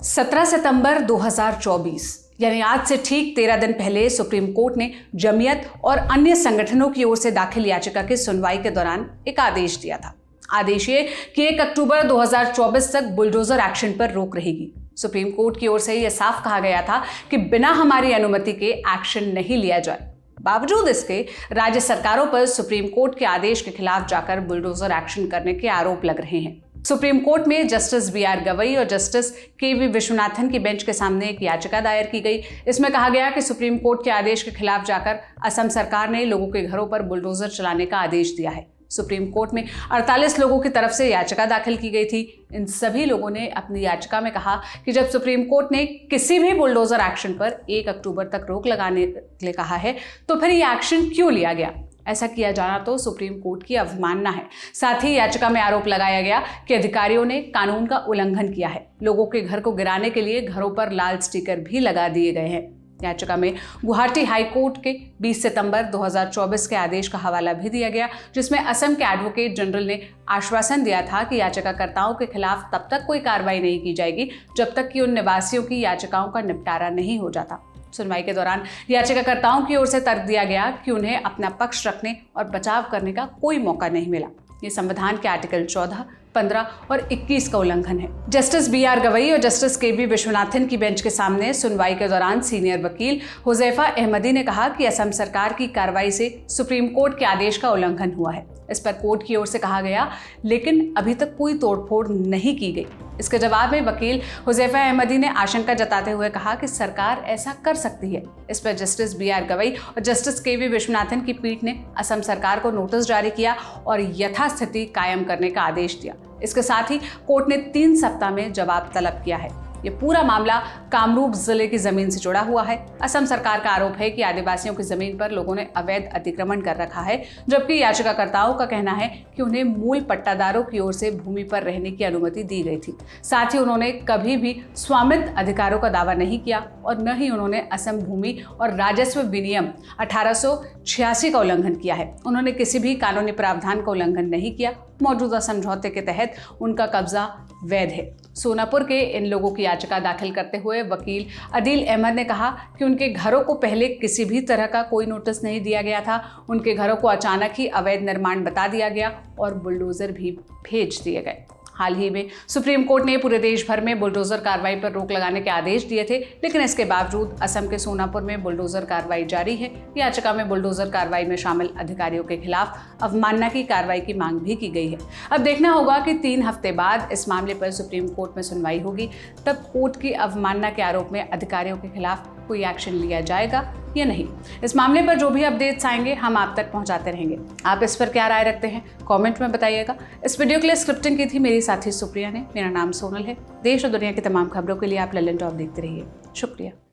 17 सितंबर 2024 यानी आज से ठीक 13 दिन पहले सुप्रीम कोर्ट ने जमीयत और अन्य संगठनों की ओर से दाखिल याचिका की सुनवाई के दौरान एक आदेश दिया था। आदेश ये कि 1 अक्टूबर 2024 तक बुलडोजर एक्शन पर रोक रहेगी। सुप्रीम कोर्ट की ओर से यह साफ कहा गया था कि बिना हमारी अनुमति के एक्शन नहीं लिया जाए। बावजूद इसके राज्य सरकारों पर सुप्रीम कोर्ट के आदेश के खिलाफ जाकर बुलडोजर एक्शन करने के आरोप लग रहे हैं। सुप्रीम कोर्ट में जस्टिस बी.आर. गवई और जस्टिस के.वी. विश्वनाथन की बेंच के सामने एक याचिका दायर की गई। इसमें कहा गया कि सुप्रीम कोर्ट के आदेश के खिलाफ जाकर असम सरकार ने लोगों के घरों पर बुलडोजर चलाने का आदेश दिया है। सुप्रीम कोर्ट में 48 लोगों की तरफ से याचिका दाखिल की गई थी। इन सभी लोगों ने अपनी याचिका में कहा कि जब सुप्रीम कोर्ट ने किसी भी बुलडोजर एक्शन पर 1 अक्टूबर तक रोक लगाने के लिए कहा है तो फिर ये एक्शन क्यों लिया गया। ऐसा किया जाना तो सुप्रीम कोर्ट की अवमानना है। साथ ही याचिका में आरोप लगाया गया कि अधिकारियों ने कानून का उल्लंघन किया है। लोगों के घर को गिराने के लिए घरों पर लाल स्टिकर भी लगा दिए गए हैं। याचिका में गुवाहाटी हाई कोर्ट के 20 सितंबर 2024 के आदेश का हवाला भी दिया गया, जिसमें असम के एडवोकेट जनरल ने आश्वासन दिया था कि याचिकाकर्ताओं के खिलाफ तब तक कोई कार्रवाई नहीं की जाएगी जब तक कि उन निवासियों की याचिकाओं का निपटारा नहीं हो जाता। सुनवाई के दौरान याचिकाकर्ताओं की ओर से तर्क दिया गया कि उन्हें अपना पक्ष रखने और बचाव करने का कोई मौका नहीं मिला। ये संविधान के आर्टिकल 14, 15 और 21 का उल्लंघन है। Justice B R. गवई और जस्टिस के.वी. विश्वनाथन की बेंच के सामने सुनवाई के दौरान सीनियर वकील हुजैफा अहमदी ने कहा कि असम सरकार की कार्रवाई से सुप्रीम कोर्ट के आदेश का उल्लंघन हुआ है। इस पर कोर्ट की ओर से कहा गया, लेकिन अभी तक कोई तोड़फोड़ नहीं की गई। इसके जवाब में वकील हुजैफा अहमदी ने आशंका जताते हुए कहा कि सरकार ऐसा कर सकती है। इस पर जस्टिस बी.आर. गवई और जस्टिस के.वी. विश्वनाथन की पीठ ने असम सरकार को नोटिस जारी किया और यथास्थिति कायम करने का आदेश दिया। इसके साथ ही कोर्ट ने 3 सप्ताह में जवाब तलब किया है। ये पूरा मामला कामरूप जिले की जमीन से जुड़ा हुआ है। असम सरकार का आरोप है कि आदिवासियों की जमीन पर लोगों ने अवैध अतिक्रमण कर रखा है, जबकि याचिकाकर्ताओं का कहना है कि उन्हें मूल पट्टादारों की ओर से भूमि पर रहने की अनुमति दी गई थी। साथ ही उन्होंने कभी भी स्वामित्व अधिकारों का दावा नहीं किया और न ही उन्होंने असम भूमि और राजस्व विनियम 1886 का उल्लंघन किया है। उन्होंने किसी भी कानूनी प्रावधान का उल्लंघन नहीं किया। मौजूदा समझौते के तहत उनका कब्जा वैध है। सोनापुर के इन लोगों की याचिका दाखिल करते हुए वकील अदील अहमद ने कहा कि उनके घरों को पहले किसी भी तरह का कोई नोटिस नहीं दिया गया था। उनके घरों को अचानक ही अवैध निर्माण बता दिया गया और बुलडोजर भी भेज दिए गए। हाल ही में सुप्रीम कोर्ट ने पूरे देश भर में बुलडोजर कार्रवाई पर रोक लगाने के आदेश दिए थे, लेकिन इसके बावजूद असम के सोनापुर में बुलडोजर कार्रवाई जारी है। याचिका में बुलडोजर कार्रवाई में शामिल अधिकारियों के खिलाफ अवमानना की कार्रवाई की मांग भी की गई है। अब देखना होगा कि 3 हफ्ते बाद इस मामले पर सुप्रीम कोर्ट में सुनवाई होगी, तब कोर्ट की अवमानना के आरोप में अधिकारियों के खिलाफ कोई एक्शन लिया जाएगा या नहीं। इस मामले पर जो भी अपडेट्स आएंगे हम आप तक पहुंचाते रहेंगे। आप इस पर क्या राय रखते हैं कमेंट में बताइएगा। इस वीडियो के लिए स्क्रिप्टिंग की थी मेरी साथी सुप्रिया ने। मेरा नाम सोनल है। देश और दुनिया की तमाम खबरों के लिए आप ललन टॉप देखते रहिए। शुक्रिया।